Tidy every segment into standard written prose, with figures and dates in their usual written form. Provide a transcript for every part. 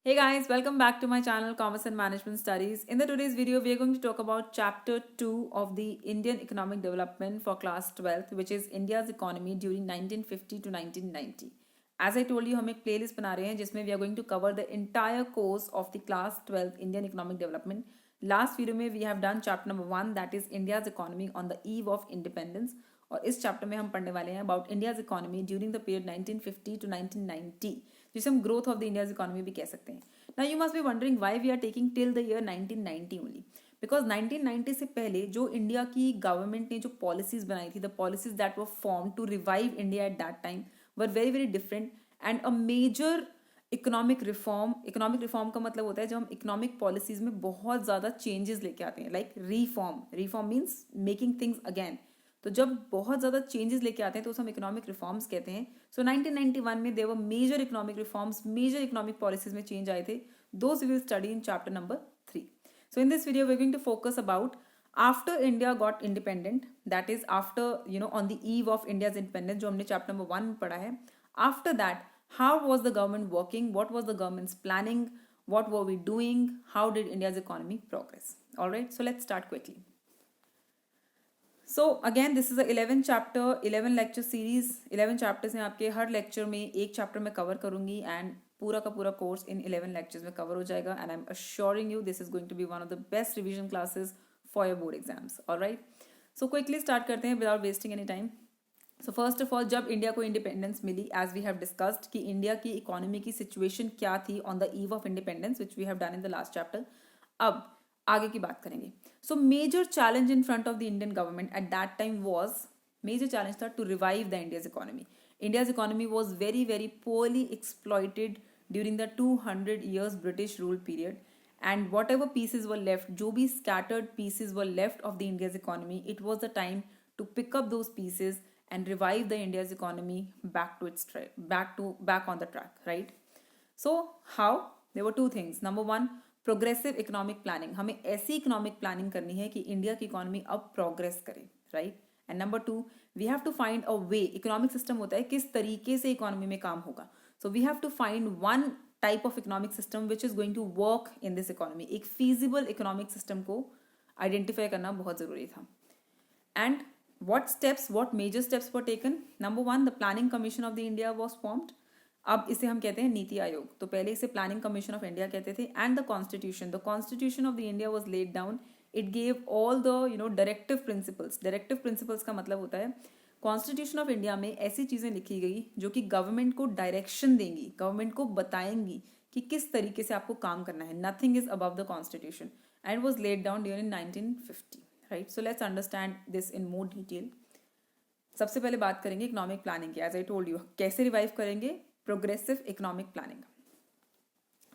Hey guys, welcome back to my channel Commerce and Management Studies. In the today's video, we are going to talk about chapter 2 of the Indian Economic Development for class 12th, which is India's economy during 1950 to 1990. As I told you, हम एक playlist बना रहे हैं जिसमें we are going to cover the entire course of the class 12th Indian Economic Development. Last video में we have done chapter number 1, that is India's economy on the eve of independence. और इस chapter में हम पढ़ने वाले हैं about India's economy during the period 1950 to 1990, जिसे हम growth of the India's economy भी कह सकते हैं. Now you must be wondering why we are taking till the year 1990 only, because 1990 से पहले जो इंडिया की गवर्नमेंट ने जो पॉलिसीज बनाई थी, the policies that were formed to revive India at that time were very very different. And a major economic reform का मतलब होता है जब हम इकोनॉमिक पॉलिसीज में बहुत ज़्यादा चेंजेस लेके आते हैं, like reform means making things again. तो जब बहुत ज़्यादा चेंजेस लेके आते हैं तो उसे हम इकोनॉमिक रिफॉर्म्स कहते हैं. सो 1991 में there were major economic reforms, major economic policies में चेंज आए थे. Those we will study in chapter number 3. So in this video we are going to focus about after India got independent, that is after on the eve of India's independence, जो हमने chapter number 1 में पढ़ा है. After that, how was the government working, what was the government's planning, what were we doing, how did India's economy progress. All right, so let's start quickly. So again, this is a 11 chapter 11 lecture series. 11 chapters हैं आपके. हर lecture में एक chapter मैं cover करूँगी and पूरा का पूरा course in 11 lectures में cover हो जाएगा. And I'm assuring you this is going to be one of the best revision classes for your board exams. All right, so quickly start करते हैं without wasting any time. So first of all, जब India को independence मिली, as we have discussed कि India की economy की situation क्या थी on the eve of independence, which we have done in the last chapter. अब आगे की बात करेंगे. So major challenge in front of the Indian government at that time was, major challenge था to revive the India's economy. India's economy was very very poorly exploited during the 200 years British rule period. And whatever pieces were left, जो भी scattered pieces were left of the India's economy, it was the time to pick up those pieces and revive the India's economy back to its back on the track, right? So how? There were two things. Number one, progressive economic planning. हमें ऐसी economic planning करनी है कि India की economy अब progress करे, right? And number two, we have to find a way. Economic system होता है किस तरीके से इकोनॉमी में काम होगा. So we have to find one type of economic system which is going to work in this economy. एक feasible economic system को identify करना बहुत ज़रूरी था. And what major steps were taken? Number one, the planning commission of the India was formed. अब इसे हम कहते हैं नीति आयोग. तो पहले इसे प्लानिंग कमीशन ऑफ इंडिया कहते थे. And the constitution of the India was laid down. It gave all the directive principles का मतलब होता है कॉन्स्टिट्यूशन ऑफ इंडिया में ऐसी चीजें लिखी गई जो कि गवर्नमेंट को डायरेक्शन देंगी, गवर्नमेंट को बताएंगी कि किस तरीके से आपको काम करना है. Nothing is above the constitution and was laid down during 1950. Right, so let's understand this in more detail. सबसे पहले बात करेंगे इकोनॉमिक प्लानिंग की. एज आई टोल्ड यू, कैसे रिवाइव करेंगे? Progressive economic planning.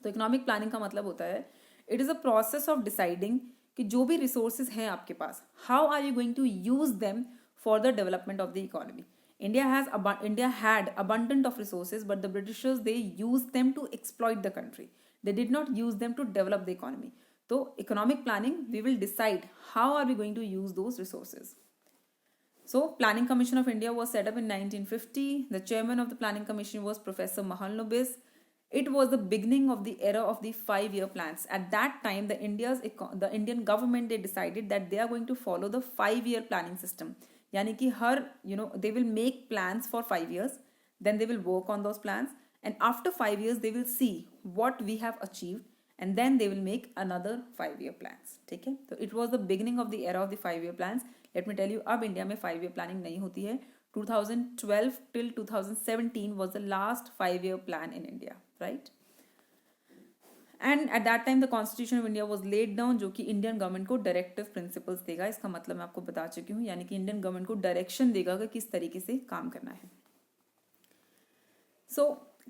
तो इकोनॉमिक प्लानिंग का मतलब होता है it is a process of deciding कि जो भी रिसोर्सेज हैं आपके पास, how are you going to use them for the development of the economy. India had abundant of resources, but the Britishers, they used them to exploit the country. They did not use them to develop the economy. So economic planning, we will decide how are we going to use those resources. So Planning Commission of India was set up in 1950. The chairman of the Planning Commission was Professor Mahalanobis. It was the beginning of the era of the 5-year plans. At that time, the Indian government, they decided that they are going to follow the 5-year planning system. यानी कि हर they will make plans for 5 years, then they will work on those plans, and after 5 years they will see what we have achieved, and then they will make another 5-year plans. ठीक है, तो it was the beginning of the era of the 5-year plans. Let me tell you, अब India में 5-year planning नहीं होती है. 2012 till 2017 was the last 5-year plan in India, right? And eight that time the constitution of India was laid down, जो कि Indian government को directive principles देगा. इसका मतलब मैं आपको बता चुकी हूँ, यानी कि इंडियन गवर्नमेंट को डायरेक्शन देगा कि किस तरीके से काम करना है. सो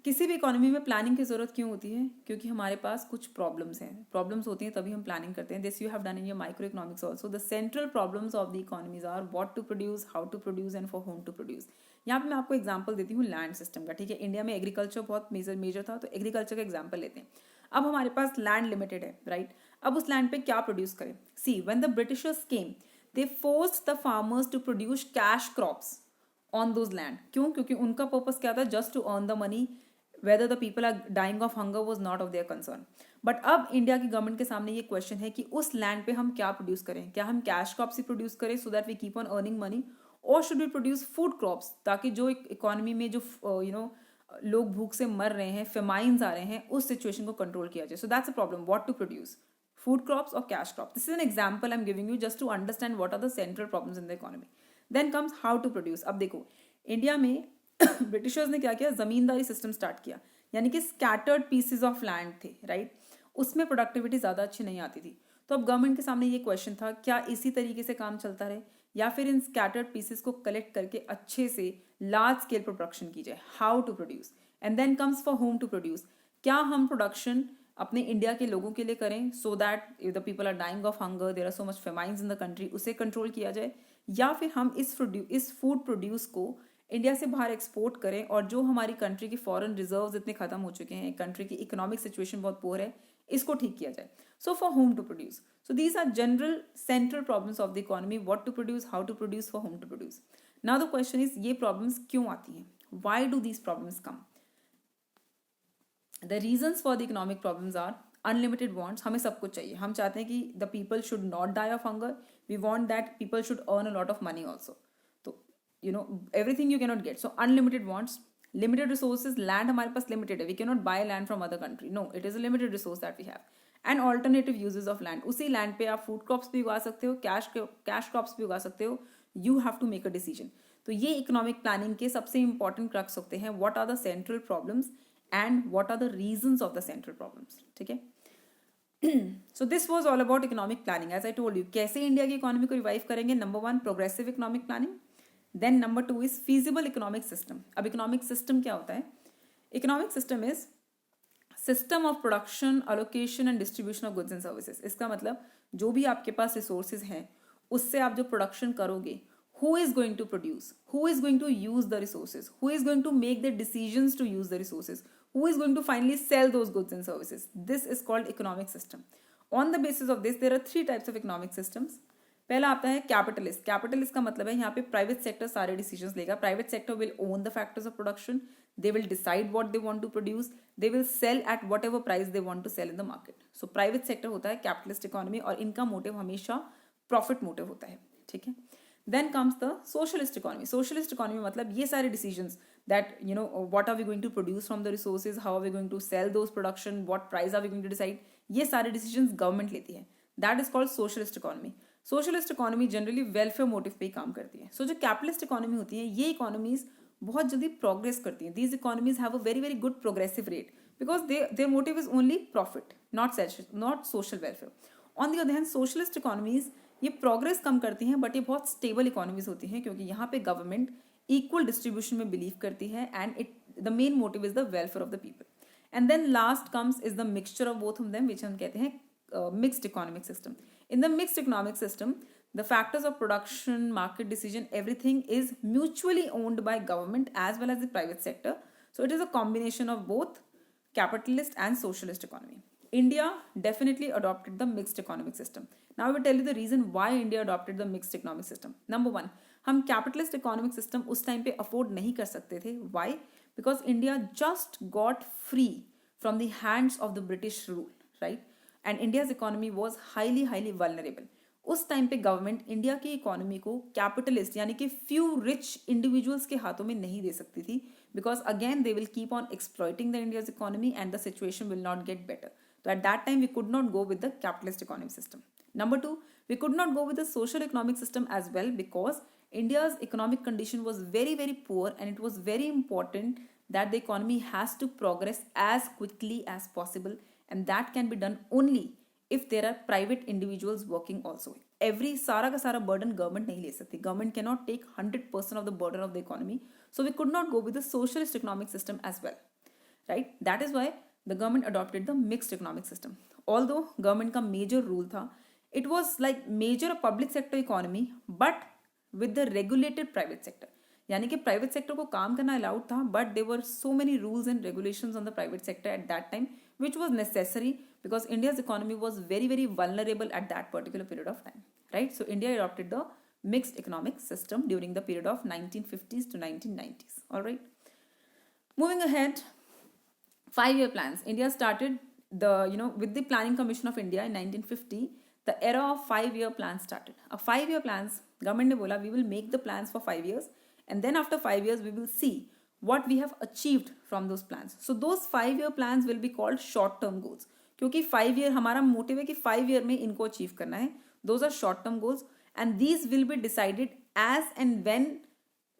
किसी भी इकोनॉमी में प्लानिंग की जरूरत क्यों होती है? क्योंकि हमारे पास कुछ प्रॉब्लम्स हैं. प्रॉब्लम्स होती हैं तभी हम प्लानिंग करते हैं. This you have done in your micro economics also. The central problems of the economies are what to produce, how to produce and for whom to produce. यहाँ पे मैं आपको एग्जाम्पल देती हूँ लैंड सिस्टम का. ठीक है, इंडिया में एग्रीकल्चर बहुत मेजर था, तो एग्रीकल्चर का एग्जाम्पल लेते हैं. अब हमारे पास लैंड लिमिटेड है, राइट? अब उस लैंड पे क्या प्रोड्यूस करें? See, when the Britishers came, they forced the farmers to produce cash crops on those land. क्यों? क्योंकि उनका पर्पस क्या था? Just to earn the money whether the people are dying of hunger was not of their concern. But अब India की government के सामने ये क्वेश्चन है कि उस लैंड पे हम क्या प्रोड्यूस करें, क्या हम कैश क्रॉप्स ही प्रोड्यूस करें so that we keep on earning money, और should we produce food crops ताकि जो इकोनॉमी में जो लोग भूख से मर रहे हैं, फेमाइंस आ रहे हैं, उस सिचुएशन को कंट्रोल किया जाए. So that's a problem, what to produce, food crops or cash crops. This is an example I'm giving you just to understand what are the central problems in the economy. Then comes how to produce. अब देखो India में Britishers ने क्या किया, जमींदारी system start किया, यानी कि scattered pieces of land थे, राइट. उसमें प्रोडक्टिविटी ज़्यादा अच्छी नहीं आती थी. तो अब गवर्नमेंट के सामने ये क्वेश्चन था, क्या इसी तरीके से काम चलता रहे या फिर इन स्कैटर्ड पीसेस को कलेक्ट करके अच्छे से लार्ज स्केल प्रोडक्शन की जाए. How to produce. And then comes for whom to produce. क्या हम प्रोडक्शन अपने इंडिया के लोगों के लिए करें so that if the people are dying of hunger, there are so much famines in the country, उसे कंट्रोल किया जाए, या फिर हम इस फूड प्रोड्यूस को इंडिया से बाहर एक्सपोर्ट करें और जो हमारी कंट्री की फॉरेन रिजर्व्स इतने खत्म हो चुके हैं, कंट्री की इकोनॉमिक सिचुएशन बहुत पुअर है, इसको ठीक किया जाए. So for whom to produce. So these are general central problems of the economy, what to produce, how to produce, for whom to produce. Now the question is, ये problems क्यों आती हैं, why do these problems come. The reasons for the economic problems are unlimited wants. हमें सब कुछ चाहिए, हम चाहते हैं कि the people should not die of hunger, we want that people should earn a lot of money also. तो everything you cannot get. So unlimited wants, limited resources, land हमारे पास लिमिटेड है, we cannot buy land from other country, no, it is a limited resource that we have. And alternative uses of land, उसी land पे आप food crops भी उगा सकते हो, कैश क्रॉप्स भी उगा सकते हो. You have to make a decision. तो ये इकोनॉमिक प्लानिंग के सबसे इंपॉर्टेंट क्रक्स होते हैं, what are the central problems and what are the reasons of the central problems. ठीक है. So this was all about economic planning. As I told you, कैसे India की इकोनॉमी को revive करेंगे. Number 1 progressive economic planning, then number 2 is feasible economic system. अब economic system क्या होता है. Economic system is system of production, allocation and distribution of goods and services. इसका मतलब जो भी आपके पास रिसोर्सेज हैं उससे आप जो प्रोडक्शन करोगे, who is going to produce, who is going to use the resources, who is going to make the decisions to use the resources, who is going to finally sell those goods and services. This is called economic system. On the basis of this, there are 3 types of economic systems. पहला आता है capitalist. Capitalist का मतलब है यहाँ पे private sector सारे decisions लेगा. Private sector will own the factors of production, they will decide what they want to produce, they will sell at whatever price they want to sell in the market. So private sector होता है capitalist economy और इनका motive हमेशा profit motive होता है. ठीक है. Then comes the socialist economy. Socialist economy मतलब ये सारे decisions that what are we going to produce from the resources, how are we going to sell those production, what price are we going to decide, ये सारे decisions government लेती है. That is called socialist economy. Socialist economy generally welfare motive पे ही काम करती है. So जो capitalist economy होती है, ये economies बहुत जल्दी progress करती हैं. These economies have a very very good progressive rate because their motive is only profit, not social welfare. On the other hand, socialist economies ये प्रोग्रेस कम करती हैं बट ये बहुत स्टेबल इकोनॉमीज होती हैं क्योंकि यहाँ पे गवर्नमेंट इक्वल डिस्ट्रीब्यूशन में बिलीव करती है and the main motive is the welfare of the people. And then last comes is the mixture of both of them which हम कहते हैं mixed economic system. In the mixed economic system the factors of production, market decision, everything is mutually owned by government as well as the private sector. So it is a combination of both capitalist and socialist economy. India definitely adopted the mixed economic system. Now I will tell you the reason why India adopted the mixed economic system. Number 1, हम capitalist economic system उस time पे afford नहीं कर सकते थे. Why? Because India just got free from the hands of the British rule, right? And India's economy was highly vulnerable. उस time पे government India की इकोनॉमी को कैपिटलिस्ट यानी कि फ्यू रिच इंडिविजुअल्स के हाथों में नहीं दे सकती थी because again they will keep on exploiting the India's economy and the situation will not get better. तो at that time we could not go with the capitalist economic system. Number 2, we could not go with the social economic system as well because India's economic condition was very poor and it was very important that the economy has to progress as quickly as possible, and that can be done only if there are private individuals working also. सारा का सारा burden government नहीं ले सकती. Government cannot take 100% of the burden of the economy. So we could not go with the socialist economic system as well, right? That is why the government adopted the mixed economic system. Although government का major rule था, it was like major public sector economy but with the regulated private sector. यानी कि private sector को काम करना allowed था but there were so many rules and regulations on the private sector at that time which was necessary because India's economy was very vulnerable at that particular period of time, right? So India adopted the mixed economic system during the period of 1950s to 1990s. All right, moving ahead, 5-year plans. India started with the Planning Commission of India in 1950. The era of 5-year plans started. अब 5-year plans, government ने बोला we will make the plans for 5 years and then after 5 years we will see what we have achieved from those plans. So those 5-year plans will be called short term goals. क्योंकि 5 year हमारा motive है कि 5 year में इनको achieve करना है. Those are short term goals and these will be decided as and when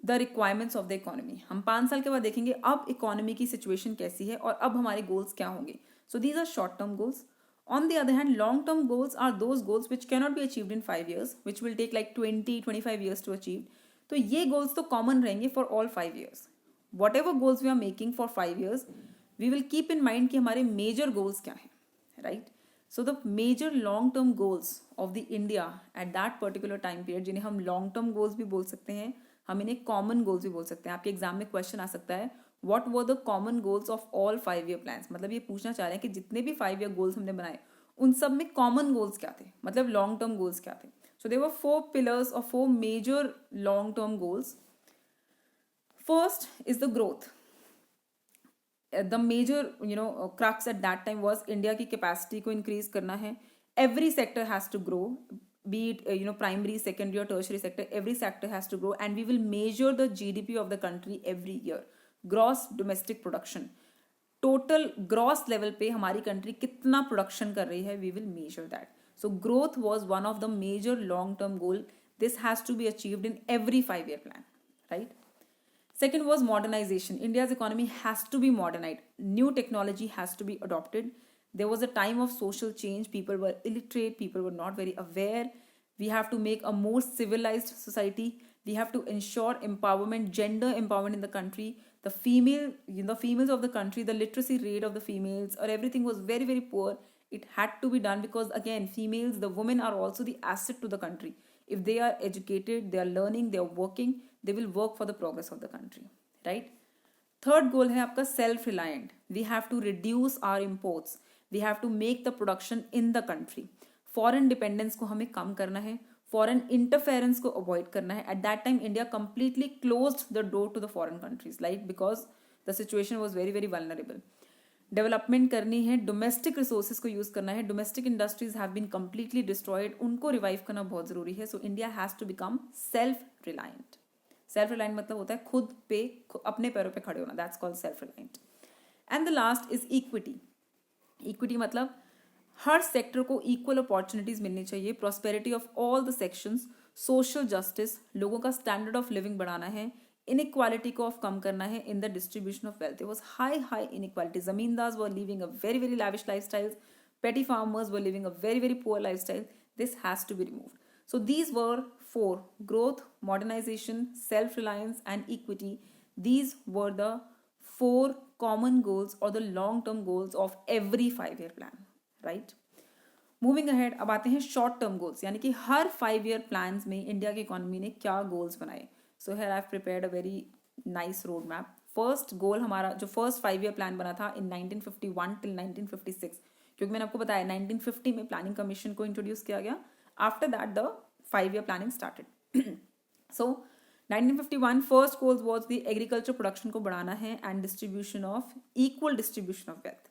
the requirements of the economy. हम 5 साल के बाद देखेंगे अब इकोनॉमी की सिचुएशन कैसी है और अब हमारे गोल्स क्या होंगे. So these are short term goals. On the other hand long term goals are those goals which cannot be achieved in 5 years, which will take like 20-25 years to achieve. तो ये goals तो common रहेंगे for all 5 years. Whatever goals we are making for 5 years, we will keep in mind कि हमारे major goals क्या हैं, right. So the major long term goals of the India at that particular time period, जिन्हें हम long term goals भी बोल सकते हैं, हम इन्हें कॉमन गोल्स भी बोल सकते हैं. आपके एग्जाम में क्वेश्चन आ सकता है what were the common goals of all 5-year plans. मतलब ये पूछना चाह रहे हैं कि जितने भी 5-year गोल्स हमने बनाए उन सब में कॉमन गोल्स क्या थे, मतलब लॉन्ग टर्म गोल्स क्या थे. सो देयर वर 4 pillars और 4 major long term goals. First is the growth. The major crux at that time was India की कैपेसिटी को इंक्रीज करना है. Every sector has to grow, be it primary, secondary or tertiary sector, every sector has to grow and we will measure the GDP of the country every year. Gross domestic production, total gross level पे हमारी country कितना production कर रही है, we will measure that. So growth was one of the major long term goal. This has to be achieved in every 5-year plan, right? Second was modernization. India's economy has to be modernized. New technology has to be adopted. There was a time of social change. People were illiterate. People were not very aware. We have to make a more civilized society. We have to ensure empowerment, gender empowerment in the country. The females of the country, the literacy rate of the females or everything was very, very poor. It had to be done because again, females, the women are also the asset to the country. If they are educated, they are learning, they are working, they will work for the progress of the country, right? Third goal है आपका self-reliant. We have to reduce our imports. We have to make the production in the country. Foreign dependence को हमें कम करना है. Foreign interference को avoid करना है. At that time, India completely closed the door to the foreign countries, like because the situation was very, very vulnerable. Development करनी है. Domestic resources को use करना है. Domestic industries have been completely destroyed. उनको revive करना बहुत ज़रूरी है. So India has to become self-reliant. Self-reliant मतलब होता है खुद पे अपने पैरों पे खड़े होना. That's called self-reliant. And the last is equity. Equity मतलब हर सेक्टर को इक्वल अपॉर्चुनिटीज मिलनी चाहिए. Prosperity of all the sections, social justice, लोगों का स्टैंडर्ड ऑफ लिविंग बढ़ाना है, इनइक्वालिटी को ऑफ कम करना है in the distribution of wealth. It was high inequality. Zamindars were living a very very lavish lifestyles. Petty farmers were living a very very poor lifestyle. This has to be removed. So these were 4: growth, modernization, self-reliance and equity. These were the 4 common goals or the long-term goals of every 5-year plan, right? Moving ahead, अब आते हैं short term goals, यानी कि हर 5-year plans में India की economy ने क्या goals बनाए. So here I've prepared a very nice road map. First goal हमारा जो first 5-year plan बना था in 1951 till 1956, क्योंकि मैंने आपको बताया 1950 में प्लानिंग कमीशन को इंट्रोड्यूस किया गया. After that, the 5-year planning started. So, 1951 first goal was the agriculture production को बढ़ाना है and equal distribution of wealth.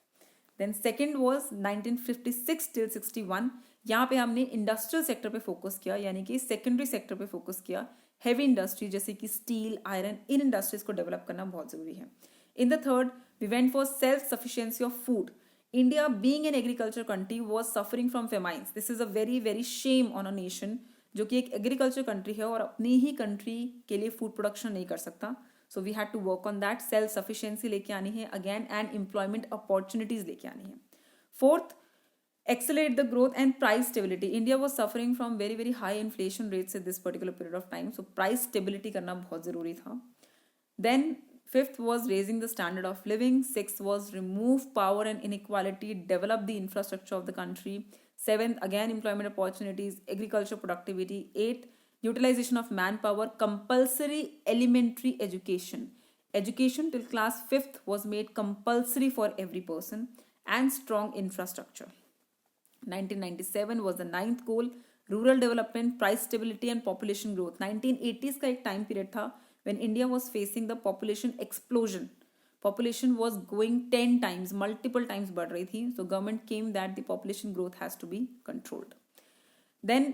Then second was 1956 till 61. यहाँ पे हमने इंडस्ट्रियल सेक्टर पे फोकस किया, यानी कि सेकेंडरी सेक्टर पे फोकस किया. हेवी इंडस्ट्री जैसे कि स्टील, आयरन, इन इंडस्ट्रीज को डेवलप करना बहुत जरूरी है. In the third, we went for self sufficiency of food. India, being an agriculture country, was suffering from famines. This is a very, very shame on a nation जो कि एक agriculture country है और अपनी ही कंट्री के लिए food production नहीं कर सकता. So we had to work on that. Self sufficiency लेके आनी है अगेन एंड एम्प्लॉयमेंट अपॉर्चुनिटीज लेके आनी है. Fourth, accelerate the growth and price stability. India was suffering from very, very high inflation rates at this particular period of time. So price stability करना बहुत ज़रूरी था. Then fifth was raising the standard of living. Sixth was remove power and inequality, develop the infrastructure of the country. Seventh, again, employment opportunities, agriculture productivity. Eighth, utilization of manpower, compulsory elementary education. Education till class 5th was made compulsory for every person, and strong infrastructure. 1997 was the 9th goal, rural development, price stability and population growth. 1980s का एक time period था when India was facing the population explosion. Population was going 10 times, multiple times बढ़ रही थी. So government came that the population growth has to be controlled. Then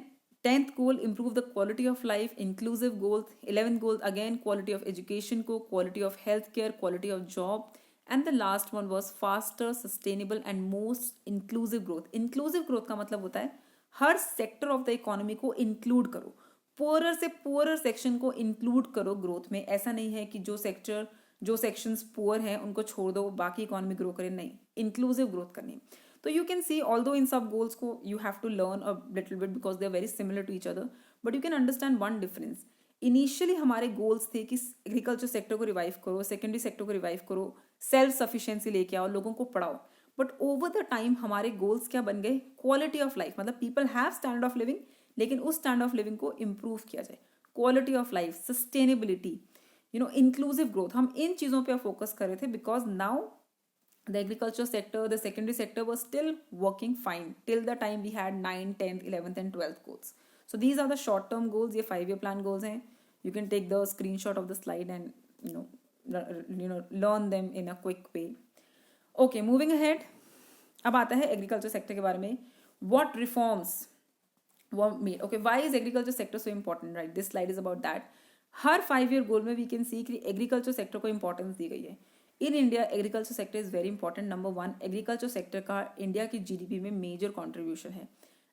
10th goal, improve the quality of life, inclusive goals. 11th goal, again quality of education को, quality of healthcare, quality of job. And the last one was faster, sustainable and most inclusive growth. Inclusive growth का मतलब होता है हर sector of the economy को include करो, poorer से poorer section को include करो ग्रोथ में. ऐसा नहीं है कि जो सेक्शंस पुअर हैं उनको छोड़ दो, बाकी इकोनॉमी ग्रो करे, नहीं, इंक्लूसिव ग्रोथ करनी है. तो यू कैन सी ऑल्दो इन सब गोल्स को you have to learn a little bit because they are very similar to each other, but you can understand one difference. Initially हमारे गोल्स थे कि एग्रीकल्चर सेक्टर को रिवाइव करो, सेकेंडरी सेक्टर को रिवाइव करो, सेल्फ सफिशिएंसी लेके आओ, लोगों को पढ़ाओ. बट ओवर द टाइम हमारे गोल्स क्या बन गए? Quality of life. मतलब people have standard of living, लेकिन उस स्टैंडर्ड ऑफ लिविंग को इम्प्रूव किया जाए. Quality of life, sustainability, inclusive growth, हम इन चीज़ों पर फोकस कर रहे थे because now the agriculture sector, the secondary sector was still working fine till the time we had 9th, 10th, 11th and 12th goals. So these are the short term goals. ये 5-year plan goals हैं. You can take the screenshot of the slide and learn them in a quick way. Okay, moving ahead. अब आता है agriculture sector के बारे में. What reforms were made? Okay, why is agriculture sector so important? Right, this slide is about that. Her 5-year goal में we can see कि agriculture sector को importance दी गई है. In India agriculture sector is very important. Number 1, agriculture sector का India की GDP में major contribution है.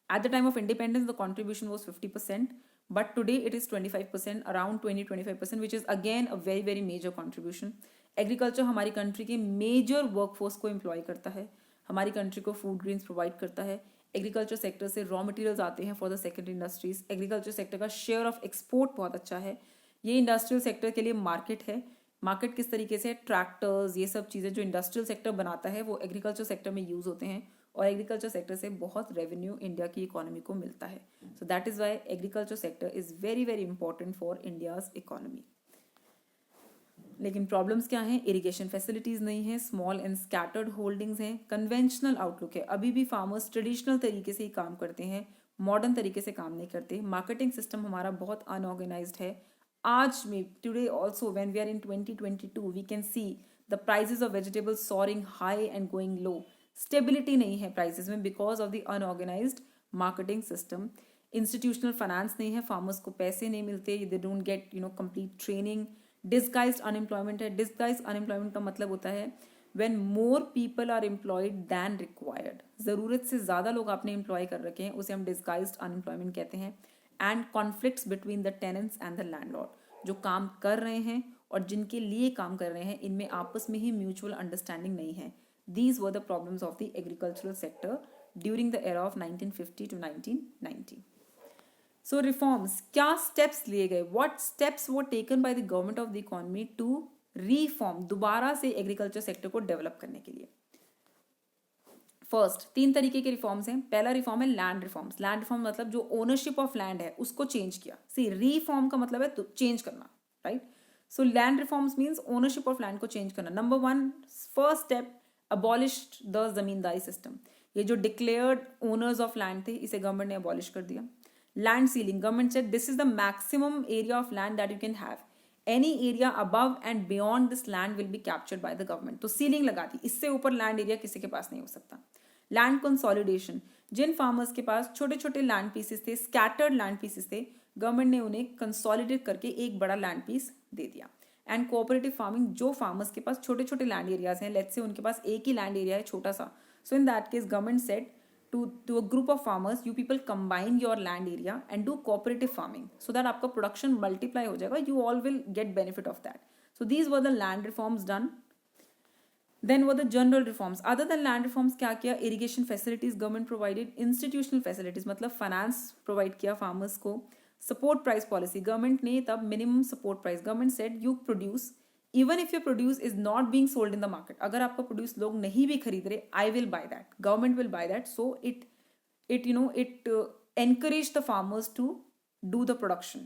At the time of independence the contribution was 50%, but today it is 25%, around 20-25%, which is again a very very major contribution. Agriculture हमारी country के major workforce को employ करता है, हमारी कंट्री को फूड ग्रेन्स प्रोवाइड करता है. एग्रीकल्चर सेक्टर से रॉ मटेरियल्स आते हैं for the secondary industries. Agriculture sector का शेयर ऑफ एक्सपोर्ट बहुत अच्छा है. ये इंडस्ट्रियल सेक्टर के लिए मार्केट है. मार्केट किस तरीके से? ट्रैक्टर्स, ये सब चीज़ें जो इंडस्ट्रियल सेक्टर बनाता है वो एग्रीकल्चर सेक्टर में यूज़ होते हैं, और एग्रीकल्चर सेक्टर से बहुत रेवेन्यू इंडिया की इकोनॉमी को मिलता है. So that is why agriculture sector is very very important for India's economy. लेकिन प्रॉब्लम्स क्या हैं? इरिगेशन फैसिलिटीज़ नहीं है, स्मॉल एंड स्कैटर्ड होल्डिंग्स हैं, कन्वेंशनल आउटलुक है. अभी भी फार्मर्स ट्रेडिशनल तरीके से ही काम करते हैं, मॉडर्न तरीके से काम नहीं करते. मार्केटिंग सिस्टम हमारा बहुत अनऑर्गेनाइज्ड है. आज में today also when we are in 2022 we can see the prices of vegetables soaring high and going low. Stability नहीं है prices में because of the unorganized marketing system. Institutional finance नहीं है, farmers को पैसे नहीं मिलते, they don't get complete training. Disguised unemployment है. Disguised unemployment का मतलब होता है when more people are employed than required. ज़रूरत से ज़्यादा लोग आपने एम्प्लॉय कर रखे हैं, उसे हम disguised unemployment कहते हैं. And conflicts between the tenants and the landlord. जो काम कर रहे हैं और जिनके लिए काम कर रहे हैं, इनमें आपस में ही म्यूचुअल अंडरस्टैंडिंग नहीं है. These were the problems of the agricultural sector during the era of 1950 to 1990. So reforms, क्या स्टेप्स लिए गए? What steps were taken by the government of the economy to reform, दोबारा से एग्रीकल्चर सेक्टर को develop करने के लिए? First, 3 तरीके के रिफॉर्म्स हैं. पहला रिफॉर्म है लैंड रिफॉर्म्स. लैंड रिफॉर्म मतलब जो ओनरशिप ऑफ लैंड है उसको चेंज किया. सी, रिफॉर्म का मतलब है तो चेंज करना, right? So land reforms means ownership of land को चेंज करना. Number 1, first step, abolished the zamindari system. ये जो डिक्लेयर्ड ओनर्स ऑफ लैंड थे, इसे गवर्नमेंट ने अबॉलिश कर दिया. Land ceiling, government said this is the maximum area of land that you can have. Any area above and beyond this land will be captured by the government. तो ceiling लगा दी, इससे ऊपर land area किसी के पास नहीं हो सकता. Land consolidation, जिन farmers के पास छोटे छोटे लैंड पीसेस थे, स्कैटर्ड लैंड पीसेस थे, गवर्नमेंट ने उन्हें कंसोलिडेट करके एक बड़ा लैंड पीस दे दिया. एंड कोऑपरेटिव फार्मिंग, जो फार्मर्स के पास छोटे छोटे लैंड एरियाज हैं, लेट्स से उनके पास एक ही लैंड एरिया है छोटा सा, so in that case government said to a group of farmers, you people combine your land area and do cooperative farming so that आपका production multiply हो जाएगा, you all will get benefit of that. So these were the land reforms done. Then were the general reforms. Other than land reforms क्या किया? Irrigation facilities government provided. Institutional facilities मतलब finance provide किया farmers को. Support price policy, government ने तब minimum support price, government said you produce, even if your produce is not being sold in the market, अगर आपका produce लोग नहीं भी खरीद रहे, I will buy that, government will buy that. So it encouraged the farmers to do the production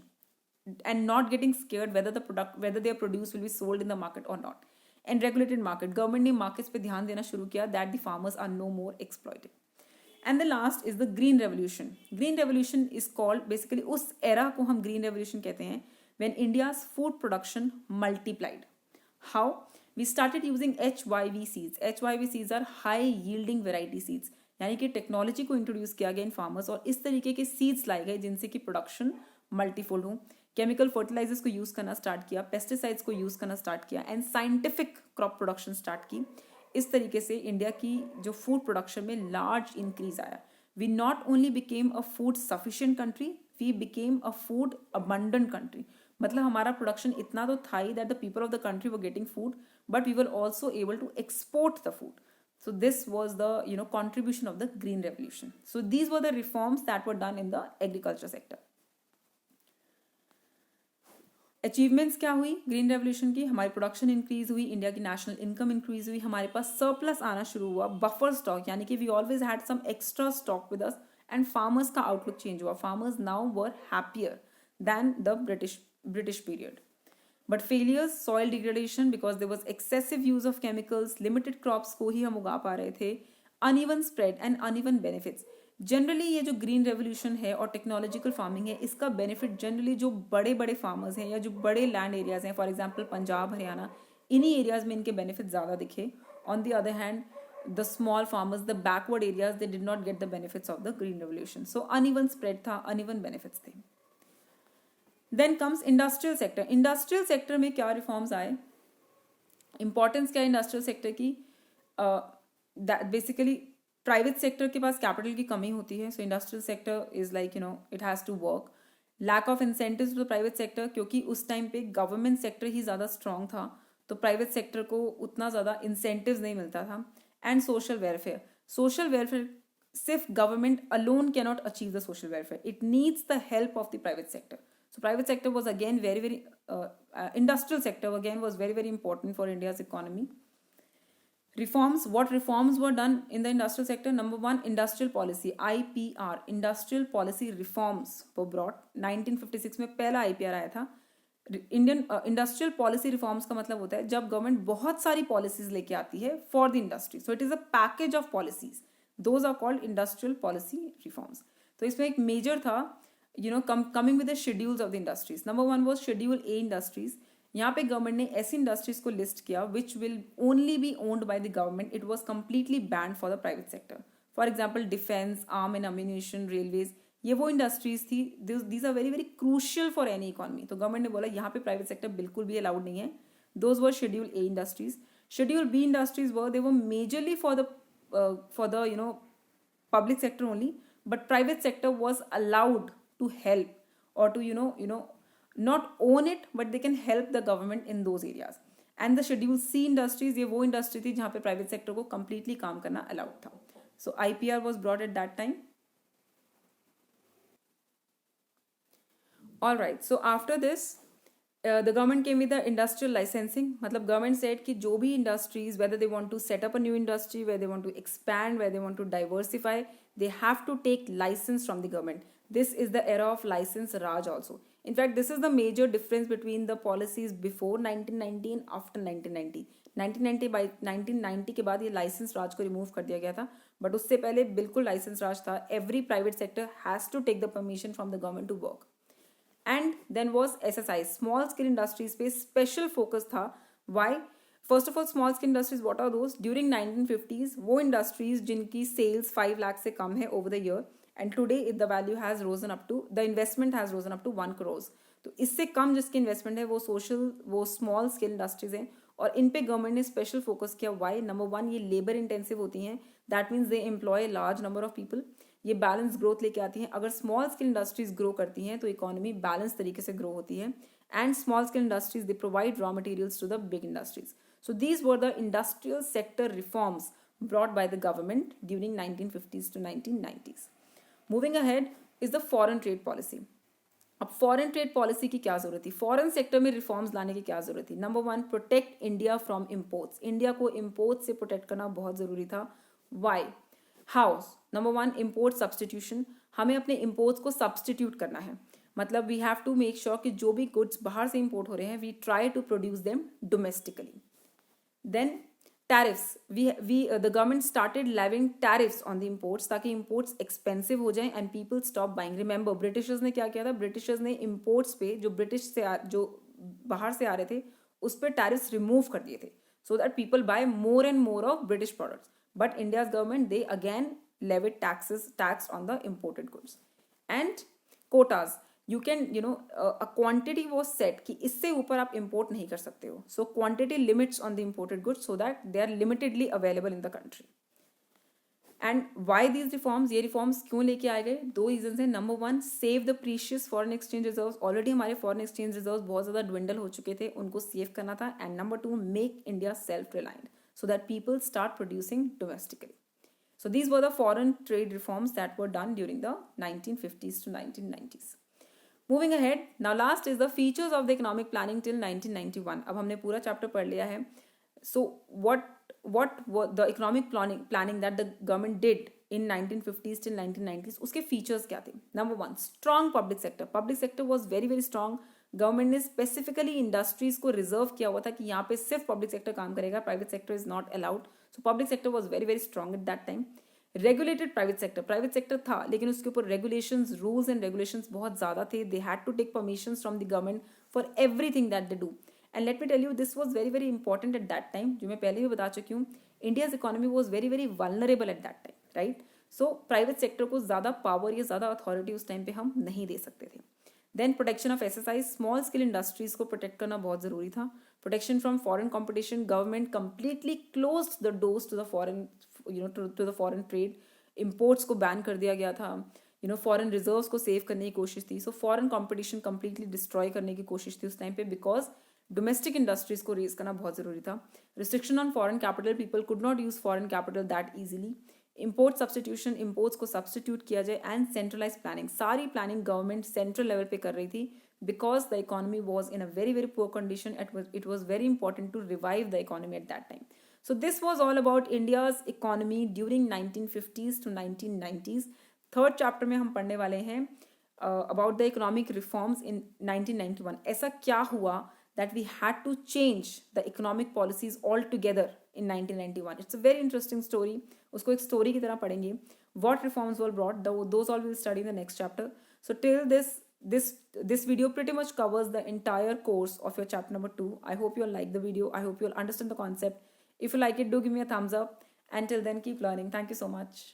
and not getting scared whether their produce will be sold in the market or not. And regulated market, government ने markets पे ध्यान देना शुरू किया that the farmers are no more exploited. And the last is the green revolution. Green revolution is called basically, उस era को हम green revolution कहते हैं when India's food production multiplied. How? We started using HYV seeds. HYV seeds are high yielding variety seeds, यानी कि technology को introduce किया गया इन फार्मर्स और इस तरीके के सीड्स लाए गए जिनसे कि प्रोडक्शन मल्टीफोल्ड हो. केमिकल फर्टिलाइजर्स को यूज़ करना स्टार्ट किया, पेस्टिसाइड्स को यूज़ करना स्टार्ट किया and scientific crop production start की. इस तरीके से इंडिया की जो फूड प्रोडक्शन में लार्ज इंक्रीज आया. We not only became a food sufficient country, we became a food abundant country. मतलब हमारा प्रोडक्शन इतना तो था ही that the people of the country were getting food, but we were also able to export the food. So this was the contribution of the green revolution. So these were the reforms that were done in the agriculture sector. Achievements क्या हुई green revolution की? हमारी production increase हुई, India की national income increase हुई, हमारे पास surplus आना शुरू हुआ, बफर स्टॉक यानी कि we always had some extra stock with us and farmers का आउटलुक चेंज हुआ. Farmers now were happier than the British period. But failures, soil degradation because there was excessive use of chemicals, limited crops को ही हम उगा पा रहे थे, uneven spread and uneven benefits. Generally ये जो ग्रीन रेवोल्यूशन है और टेक्नोलॉजिकल फार्मिंग है, इसका बेनिफिट जनरली जो बड़े बड़े फार्मर्स हैं या जो बड़े लैंड एरियाज हैं, फॉर एग्जांपल पंजाब, हरियाणा, इन्हीं एरियाज में इनके बेनिफिट ज़्यादा दिखे. On the other hand the small farmers, the backward areas, they did not get the benefits of the green revolution. So uneven spread था, अनइवन बेनिफिट्स थे. Then comes industrial sector. Industrial sector में क्या reforms आए? Importance क्या है industrial sector की? Basically private sector के पास कैपिटल की कमी होती है, so industrial sector is like it has to work. Lack of incentives to private sector, क्योंकि उस टाइम पे गवर्नमेंट सेक्टर ही ज़्यादा स्ट्रॉन्ग था, तो प्राइवेट सेक्टर को उतना ज़्यादा इंसेंटिव्स नहीं मिलता था. And social welfare. Social welfare सिर्फ government alone cannot achieve the social welfare, it needs the help of the private sector. So private sector was again very industrial sector again was very important for India's economy. Reforms, what reforms were done in the industrial sector? Number one, industrial policy, IPR, industrial policy reforms were brought. 1956 में पहला IPR आया था. Indian industrial policy reforms का मतलब होता है जब government बहुत सारी पॉलिसीज लेके आती है for the industry, so it is a package of policies, those are called industrial policy reforms. तो इसमें एक मेजर था coming with the schedules of the industries. Number one was Schedule A industries. यहाँ पे government ने ऐसी industries को list किया which will only be owned by the government. It was completely banned for the private sector. For example, defense, arm and ammunition, railways. ये वो industries थी, these are very very crucial for any economy. तो government ने बोला यहाँ पे private sector बिल्कुल भी अलाउड नहीं है. Those were Schedule A industries. Schedule B industries they were majorly for the public sector only, but private sector was allowed to help or to not own it, but they can help the government in those areas. And the Schedule C industries, ये वो industry थी जहाँ पे private sector को completely काम करना allowed था. So IPR was brought at that time. All right, so after this the government came with the industrial licensing. मतलब government said कि जो भी industries, whether they want to set up a new industry, whether they want to expand, whether they want to diversify, they have to take license from the government. This is the era of license Raj also. In fact, this is the major difference between the policies before 1990 and after 1990. 1990 के बाद ये licence राज को remove कर दिया गया था, but उससे पहले बिल्कुल लाइसेंस राज था. Every private sector has to take the permission from the government to work. And then was SSI, small scale industries पे स्पेशल फोकस था. Why? First of all, small scale industries what are those? During 1950s वो industries जिनकी sales 5 lakh से कम है over the year, and today the value has risen up to, the investment has risen up to 1 crore. तो इससे कम जिसकी investment है वो small scale industries हैं और इन पे गवर्नमेंट ने स्पेशल फोकस किया. वाई? नंबर वन, ये लेबर इंटेंसिव होती हैं, that means they employ large number of people. ये बैलेंस ग्रोथ लेके आती हैं. अगर स्मॉल स्केल इंडस्ट्रीज ग्रो करती हैं तो इकोनॉमी बैलेंस तरीके से ग्रो होती है. And small scale industries they provide raw materials to the big industries. So these were the industrial sector reforms brought by the government during 1950s to 1990s. Moving ahead is the foreign trade policy. अब foreign trade policy की क्या जरूरत थी? Foreign sector में reforms लाने की क्या जरूरत थी? Number one, protect India from imports. India को इम्पोर्ट से प्रोटेक्ट करना बहुत जरूरी था. Why? How? Number one, import substitution. हमें अपने इम्पोर्ट्स को सब्सटीट्यूट करना है. मतलब we have to make sure कि जो भी गुड्स बाहर से इम्पोर्ट हो रहे हैं, we try to produce them domestically. Then tariffs, the government started levying tariffs on the imports ताकि imports expensive हो जाएं and people stop buying. Remember, Britishers ने क्या किया था? Britishers ने imports पे जो बाहर से आ रहे थे उस पर tariffs remove कर दिए थे. so that people buy more and more of British products. But India's government, they again levied tax on the imported goods. And quotas, you can, a quantity was set कि इससे ऊपर आप import नहीं कर सकते हो. So quantity limits on the imported goods so that they are limitedly available in the country. And why these reforms, ये reforms क्यों लेके आए गए? दो रीजन है. Number one, save the precious foreign exchange reserves. Already हमारे foreign exchange reserves बहुत ज़्यादा ड्विंडल हो चुके थे, उनको सेव करना था. And number two, make India self reliant so that people start producing domestically. So these were the foreign trade reforms that were done during the 1950s to 1990s. Moving ahead, now last is the features of the economic planning till 1991. अब हमने पूरा chapter पढ़ लिया है. So what the economic planning that the government did in 1950s till 1990s, उसके features क्या थे? Number one, strong public sector. Public sector was very very strong. Government ने स्पेसिफिकली इंडस्ट्रीज को रिजर्व किया हुआ था कि यहाँ पे सिर्फ पब्लिक सेक्टर काम करेगा, private sector is not allowed. So public sector was very very strong eight that time. Regulated private sector था, लेकिन उसके ऊपर रेगुलेशंस, रूल्स एंड रेगुलेशंस बहुत ज़्यादा थे. They had to take permissions from the government for everything that they do. And let me tell you, this was very very important at that time. जो मैं पहले भी बता चुकी हूँ, India's economy was very very vulnerable at that time, right. So private sector को ज़्यादा power या ज़्यादा अथॉरिटी उस टाइम पे हम नहीं दे सकते थे. Then protection of SSI, small scale industries को प्रोटेक्ट करना बहुत जरूरी था. Protection from foreign competition, government completely closed the doors to the foreign, to the foreign trade. Imports को बैन कर दिया गया था. फॉरेन रिजर्व्स को सेव करने की कोशिश थी. So foreign competition completely destroy करने की कोशिश थी उस टाइम पे, बिकॉज डोमेस्टिक इंडस्ट्रीज को रेज करना बहुत जरूरी था. Restriction on foreign capital, people could not use foreign capital that easily. Import substitution, imports को सब्सटीट्यूट किया जाए. एंड सेंट्रलाइज प्लानिंग, सारी प्लानिंग गवर्नमेंट सेंट्रल लेवल पे कर रही थी, because the economy was in a very very poor condition. It was very important to revive the economy at that time. So this was all about India's economy during 1950s to 1990s. Third chapter में हम पढ़ने वाले हैं about the economic reforms in 1991. ऐसा क्या हुआ that we had to change the economic policies altogether in 1991. It's a very interesting story. उसको एक story की तरह पढ़ेंगे. What reforms were brought, those all we'll study in the next chapter. So till this video pretty much covers the entire course of your chapter number 2. I hope you'll like the video. I hope you'll understand the concept. If you like it, do give me a thumbs up. Until then, keep learning. Thank you so much.